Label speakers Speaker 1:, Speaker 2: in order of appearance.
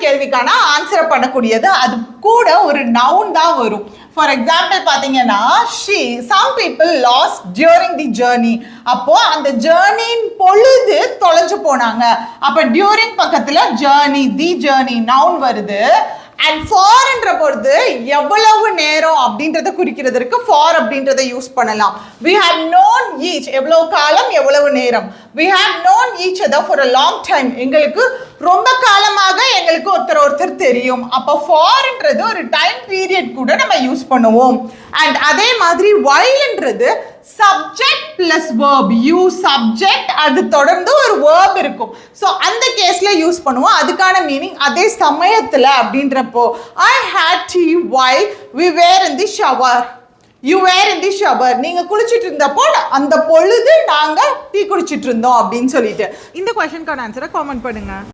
Speaker 1: கேள்விக்கான ஆன்சர் பண்ணக்கூடியது. அது கூட ஒரு நவுன் தான் வரும். ஃபார் எக்ஸாம்பிள் பார்த்தீங்கன்னா some people lost during the journey. அப்போ அந்த ஜேர்னியின் பொழுது தொலைஞ்சு போனாங்க. அப்போ டியூரிங் பக்கத்துல ஜேர்னி தி ஜேர்னி நவுன் வருது. அண்ட் ஃபார்ன்ற பொழுது எவ்வளவு நேரம் அப்படின்றத குறிக்கிறதுக்கு ஃபார் அப்படின்றத யூஸ் பண்ணலாம். we have known each எவ்வளவு காலம் எவ்வளவு நேரம். we have known each other for a long time எங்களுக்கு ரொம்ப காலமாக எங்களுக்கு ஒருத்தர் தெரியும். அப்போ ஃபார்ன்றது ஒரு டைம் பீரியட் கூட நம்ம யூஸ் பண்ணுவோம். அண்ட் அதே மாதிரி whileன்றது subject plus verb. You subject அது தொடர்ந்து ஒரு verb இருக்கும். ஸோ அந்த கேஸ்ல யூஸ் பண்ணுவோம். அதுக்கான மீனிங் அதே சமயத்துல அப்படின்றப்போ I had tea while we were in the shower. You were in the shower. நீங்க குளிச்சிட்டு இருந்தப்போ அந்த பொழுது நாங்க டீ குடிச்சிட்டு இருந்தோம் அப்படின்னு சொல்லிட்டு. இந்த क्वेश्चनக்கான ஆன்சரை காமெண்ட் பண்ணுங்க.